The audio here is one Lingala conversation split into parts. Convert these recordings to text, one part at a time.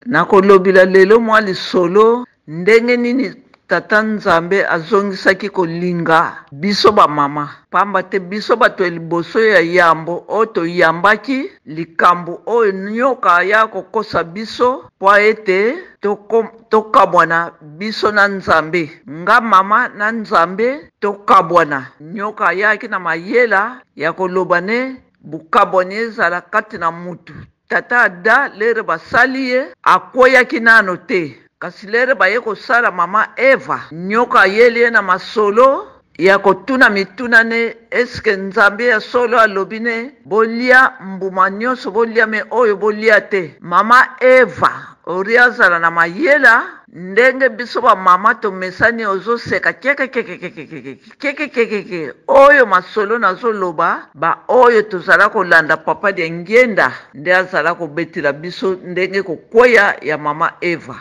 nakolobila lelo mwa lisolo ndenge nini tata Nzambe azongisaki kolinga biso ba mama pamba te biso bato liboso ya yambo oyo toyambaki likambo oyo nyoka ya kokosa biso po ete tokabwana biso na Nzambe nga mama na Nzambe tokabwana nyoka yaki na mayela ya kolobane bukabwani ezala kati na mutu tata Ada lere basali ye akweyaki nano te kasi lere baye kosala mama Eva nyoka yeli ye na masolo ya kotuna mituna ne eske Nzambe ya solo alobi ne bolia mbuma nyonso bolia me oyo bolia te mama Eva ori azala na mayela ndenge biso ba mama tomesani ozoseka kekekekekekekekekekeke oyo masolo nazoloba ba oyo tozala kolanda papa de ngenda nde azala kobetela biso ndenge kokweya ya mama Eva.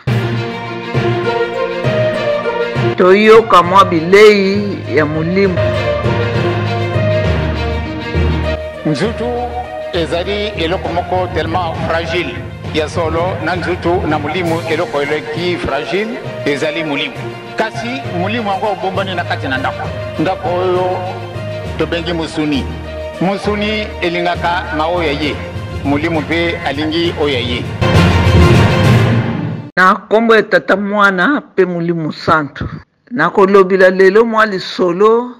Toyoka mwa bilei ya mulimu. Nzutu ezali eloko moko tellement fragile ya solo na nzutu na mulimu eloko eleki fragile ezali mulimu kasi mulimu yango obombani na kati na ndako oyo tobengi musuni elingaka maoya ye mulimu pe alingi oya ye na kombo ya tata mwana pe mulimu santu nakolobila lelo mwa lisolo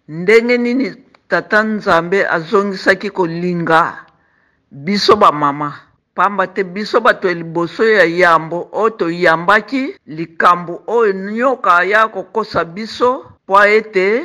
ndenge nini tata Nzambe azongisaki kolinga biso ba mama pamba te biso bato liboso ya yambo oyo toyambaki likambo oyo nyoka ya kokosa biso po ete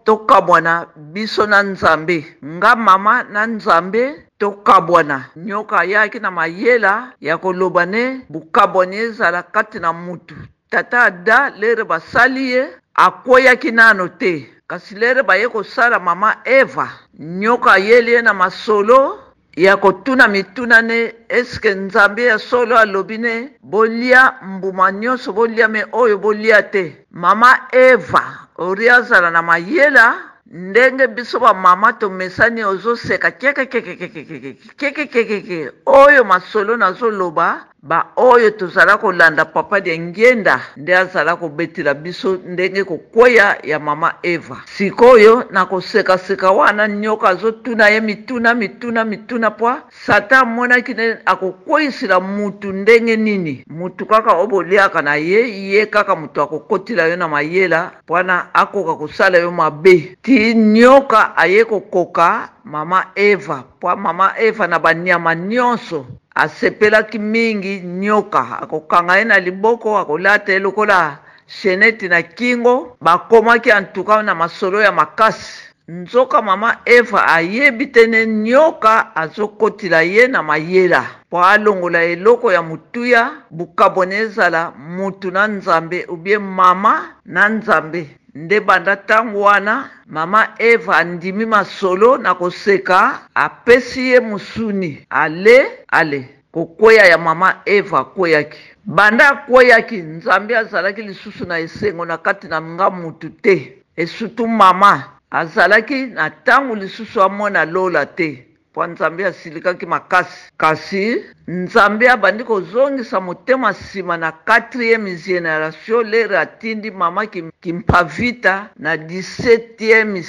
tokabwana biso na Nzambe nga mama na Nzambe tokabwana nyoka yaki na mayela ya kolobane bukabwani ezala kati na mutu tata Ada lere basali ye akweyaki nano te kasi lere baye kosala mama Eva nyoka yeli ye na masolo ya kotuna mituna ne eske Nzambe ya solo alobi ne bolia mbuma nyonso bolia me oyo bolia te mama Eva ori azala na mayela ndenge biso ba mama tomesani ozoseka kekekekekekekekeke oyo masolo nazoloba ba oyo tozala kolanda papa de ngenda nde azala kobetela biso ndenge kokweya ya mama Eva sikoyo na koseka wana nyoka azotuna ye mituna poa satan amonaki ne akokweyisila mutu ndenge nini mutu kaka oboliaka na ye kaka mutu akokotila yo na mayela pwana akoka kosala yo mabe ti nyoka aye kokoka mama Eva po mama Eva na banyama nyonso asepelaki mingi nyoka akokanga ye na liboko akolata ye lokola sheneti na kingo bakomaki antuka na masolo ya makasi nzoka mama Eva ayebi tene nyoka azokotila ye na mayela po alongola eloko ya mutuya bukabwani ezala mutu na Nzambe ubie mama na Nzambe nde banda tangu wana mama Eva andimi masolo na koseka apesi ye musuni ale kokweya ya mama Eva kweyaki banda kweyaki Nzambe azalaki lisusu na esengo na kati na nga mutu te esutu mama azalaki na tangu lisusu amona lola te po Nzambe asilikaki makasi kasi Nzambe abandi kozongisa motema nsima na 4e génération lere atindi mama Kimpavita na 17e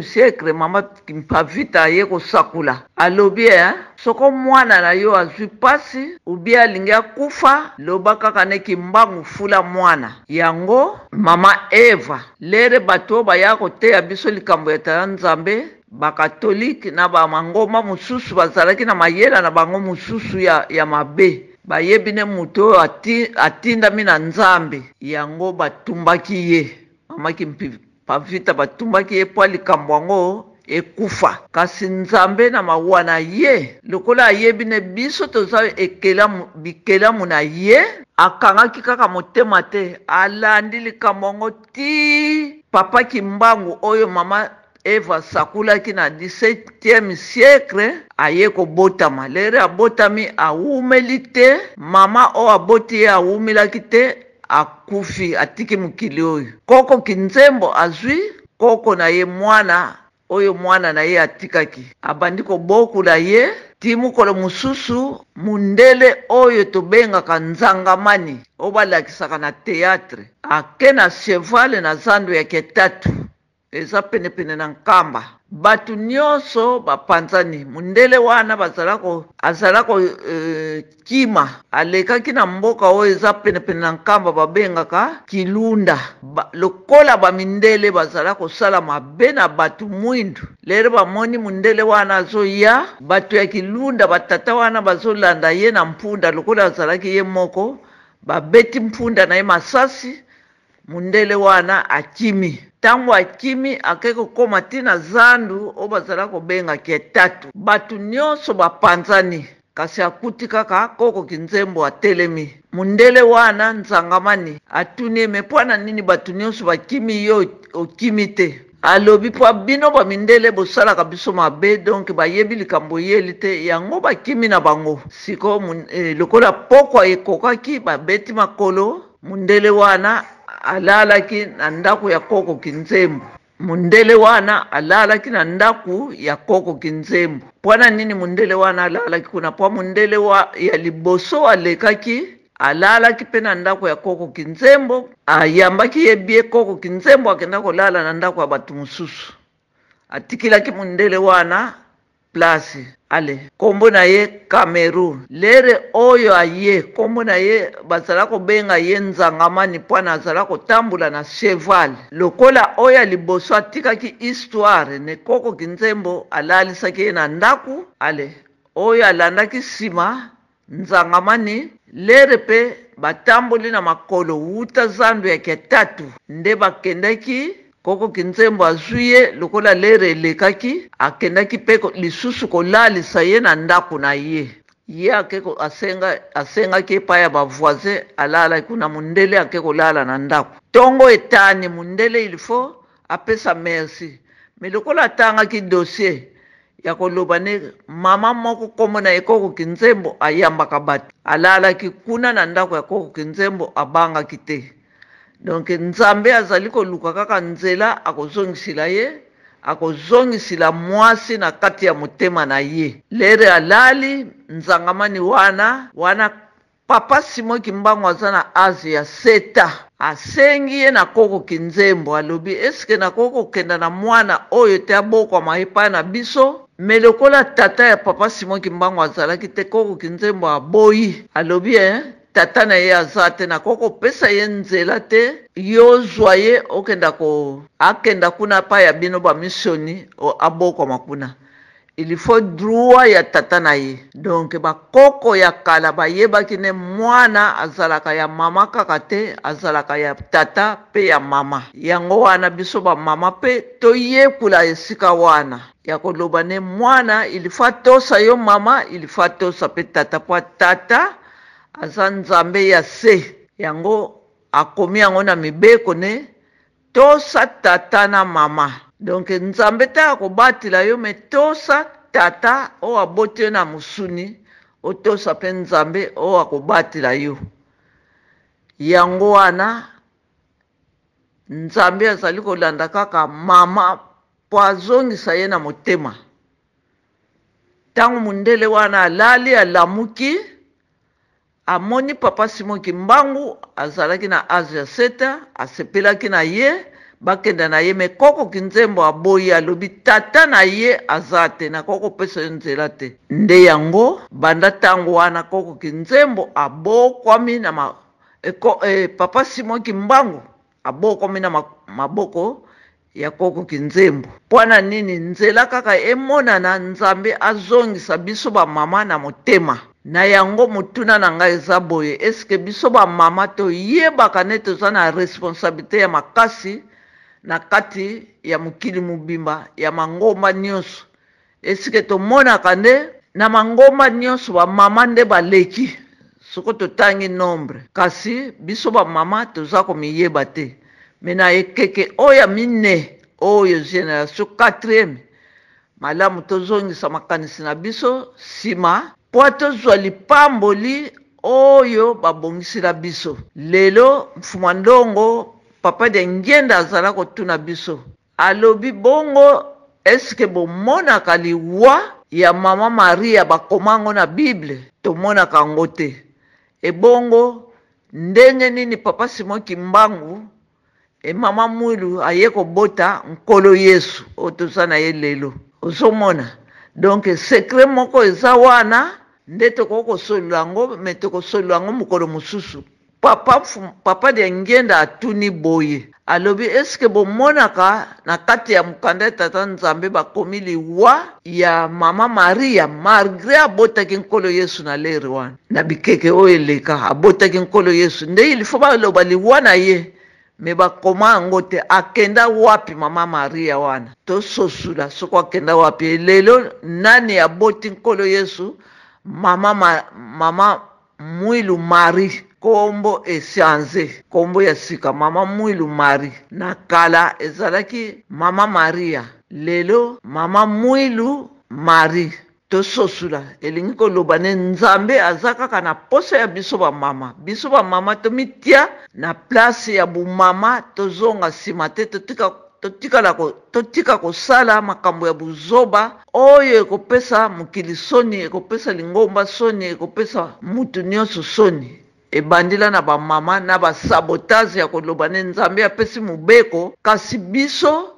siècle mama Kimpavita aye kosakula alobi soko mwana na yo azwi pasi ubi alingi akufa loba kaka ne kimbangu fula mwana yango mama Eva lere bato baya koteya biso likambo ya tata Nzambe bakatolike na bamangoma mususu bazalaki na mayela na bango mususu ya mabe bayebi ne mutu atindami na Nzambe yango batumbaki ye mama Kimpavita batumbaki ye po likambo yango ekufa kasi Nzambe na mawa na ye lokola ayebi ne biso toza bikelamu na ye akangaki kaka motema te alandi likambo yango ti papa kimbangu oyo mama Eva sakulaki na 17e siècle aye kobotama lere abotami awumeli te mama o aboti ye awumilaki te akufi atiki mukili oyo koko kinzembo azwi koko na ye mwana oyo mwana na ye atikaki abandi kobokula ye ti mukolo mususu mundele oyo tobengaka nzangamani oyo balakisaka na théâtre ake na cheval na zando ya ketatu eza penepene na nkamba. Batu nyonso bapanzani mundele wana azalako kima alekaki na mboka oyo eza penepene na nkamba babengaka Kilunda. Lokola bamindele bazala kosala mabe na batu mwindu, lero bamoni mundele wana azoya, batu ya Kilunda batata wana bazolanda ye na mpunda lokola azalaki ye moko, babeti mpunda na ye masasi. Mundele wana akimi, tangu akimi akeko koma tina zandu o bazala kobenga ketatu. Batu nyonso bapanzani kasi akuti kaka Koko Kinzembo atelemi. Mundele wana nzangamani atuni mepwana nini batu nyonso bakimi yo okimi te. Alobi po bino ba mindele bosala kabiso mabe, donc bayebi likambo yeli te, yango bakimi na bango. Siko lokola pokwa ekokaki babeti makolo, mundele wana alalaki na ndaku ya Koko Kinzembo. Mundele wana alalaki na ndaku ya Koko Kinzembo. Pwana nini mundele wana alalaki kuna? Pwa mundele ya liboso alekaki alalaki pe na ndaku ya Koko Kinzembo, ayambaki yebie Koko Kinzembo akenda kolala na ndaku ya batu mususu. Atikilaki mundele wana plasi. Ale, kombo na ye Cameroon. Lere oyo aye, kombo na ye bazalako benga ye nzangamani pwana azalako tambula na cheval. Lokola oyo liboso atikaki histoire ne Koko Kinzembo alalisaki ye na ndaku. Ale, oyo alandaki sima nzangamani lere pe batambuli na makolo wuta zandu ya ketatu. Nde bakendaki Koko Kinzembo azuye lokola lere lekaki akendaki peko lisusu kolalisa ye na ndaku na ye. Ye akeko asenga ke pa ya bavoisin alala kuna mundele akeko lala na ndaku. Tongo etani mundele ilifo apesa merci. Me lokola tanga ki dossier ya koloba ne mama moko komo na Koko Kinzembo ayambaka batu. Alala ki kuna na ndaku ya Koko Kinzembo abanga kite. Donc Nzambe azali koluka kaka nzela akozongisila ye, akozongisila mwasi na kati ya motema na ye. Lere alali nzangamani wana papa Simon Kimbangu aza na age ya 7 ans. Asengi ye na Koko Kinzembo alobi eske na Koko kenda na mwana oyo te abokwa maepa na biso. Me lokola tata ya papa Simon Kimbangu azalaki te, Koko Kinzembo aboyi alobi tata na ye azate na Koko pesa ye nzela te, yo zwa ye akenda kuna pa ya bino ba misioni aboko makuna. Il faut droit ya tata na ye. Donc bakoko ya kala bayebaki ne mwana azalaka ya mama kaka te, azalaka ya tata pe ya mama. Yango wana biso ba mama pe toyekula esika wana ya koloba ne mwana il faut tosa yo mama, il faut tosa pe tata po tata aza Nzambe ya se. Yango akomi yango na mibeko ne tosa tata na mama. Donc Nzambe ta akobatila yo me tosa tata o abote na musuni, o tosa pe Nzambe o akobatila yo. Yango wana Nzambe azali kolanda kaka mama po azongisa ye na motema. Tangu mundele wana alali alamuki, amoni papa Simon Kimbangu azalaki na age ya 7 ans, asepelaki na ye, bakenda na ye. Me Koko Kinzembo aboyi alobi tata na ye azate na Koko pesa nzela te. Nde yango banda tangu wana Koko Kinzembo abokwami na papa Simon Kimbangu abokwami na maboko ya Koko Kinzembo. Pwana nini? Nzela kaka emona na Nzambe azongisa biso ba mama na motema. Na yango mutuna na ngai eza boye, eske biso ba mama to yebaka ne toza na responsabilité ya makasi na kati ya mukili mubimba ya mangomba nyonso. Eske tomonaka nde na mangomba nyonso ba mama nde baleki soko totangi nombre, kasi biso ba mama toza komiyeba te. Mena ekeke oya mine oyo génération 4e malamu tozongisa makanisi na biso sima po tozwa lipamboli oyo babongisila biso. Lelo Mfuma Ndongo papa de Ngenda azala kotuna biso alobi bongo eske bomonaka liwa ya mama Maria bakomango na Bible tomona kango te. Ebongo ndenge nini papa Simon Kimbangu mama Mwilu aye kobota nkolo Yesu otosana ye lelo osomona. Donc secret moko eza wana nde tokoko sololango me tokosololango mukolo mususu. Papa de Ngenda atuni boye alobi eske bomonaka na kati ya mukanda tata Nzambe bakomi liwa ya mama Maria malgré abotaki nkolo Yesu na leri wana na bikeke oyo eleka abotaki nkolo Yesu nde ilifo baloba liwa na ye me bakoma yango te akenda wapi mama Maria wana tososula soko akenda wapi lelo nani aboti nkolo Yesu mama Mwilu Marie kombo esianze kombo ya sika mama Mwilu Marie na kala ezalaki mama Maria lelo mama Mwilu Marie tososula elingi koloba ne Nzambe azakaka na poso ya biso ba mama tomitia na place ya bumama tozonga sima te totika kosala makambo ya buzoba oyo ekopesa mukili soni ekopesa lingomba soni ekopesa mutu nyonso soni ebandila na bamama na basabotage ya koloba ne Nzambe apesi mubeko kasi biso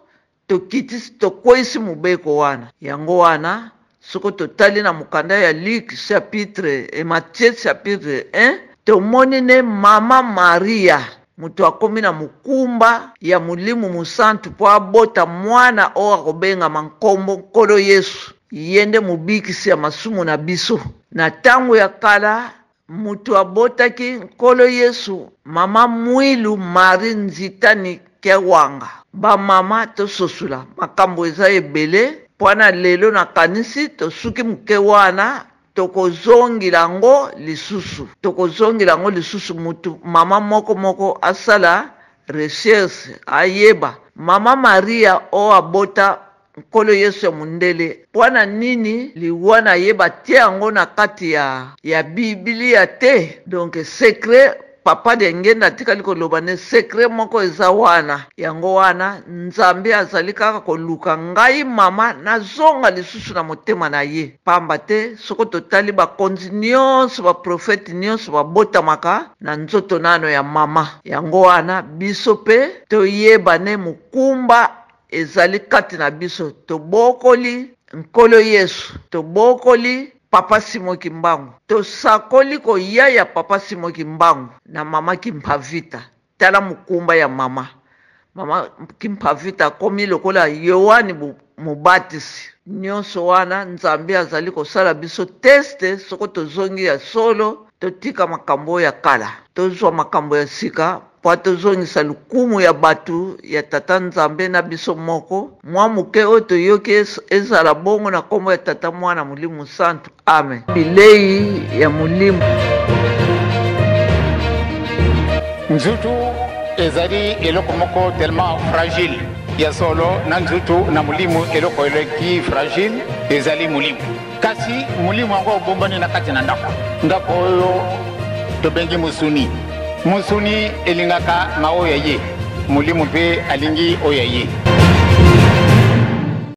tokitisi tokweyisi mubeko wana yango wana soko totali na mukanda ya Luc chapitre et Matthieu chapitre 1 tomoni ne mama Maria mutu akomi na mukumba ya mulimu musantu po abota mwana o akobenga mankombo nkolo Yesu yende mubikisi ya masumu na biso na tango ya kala mutu abotaki nkolo Yesu mama Mwilu Marie nzitani kewanga bamama tososula makambo eza ebele pwana lelo na kanisi tosuki muke wana tokozongilango lisusu mutu mama moko asala recherche ayeba mama Maria o abota nkolo Yesu ya mundele pwana nini liwana ayeba tie yango na kati ya Biblia te. Donc secret papa de Ngenda tikali koloba ne secret moko eza wana yango wana Nzambe azali kaka koluka ngai mama nazonga lisusu na motema na ye pamba te soko totali bakonzi nyonso baprofete nyonso babotamaka na nzoto nano ya mama yango wana biso pe toyeba ne mukumba ezali kati na biso tobokoli nkolo Yesu tobokoli papa Simon Kimbangu tosakoli koya ya papa Simon Kimbangu na mama Kimpavita tala mukumba ya mama Kimpavita komi lokola Yohani Mubatisi nyonso wana Nzambe azali kosala biso teste soko tozongi ya solo totika makambo ya kala tozwa makambo ya sika po tozongisa lukumu ya batu ya tata Nzambe na biso moko mwa muke oyo toyoki ezala bongo na kombo ya tata mwana mulimu santu amen. Bilei ya mulimu nzutu ezali eloko moko tellement fragile ya solo na nzutu na mulimu eloko eleki fragile ezali mulimu kasi mulimu yango obombani na kati na ndako oyo tobengi musuni elingaka na oyo ye mulimu pe alingi oyo ye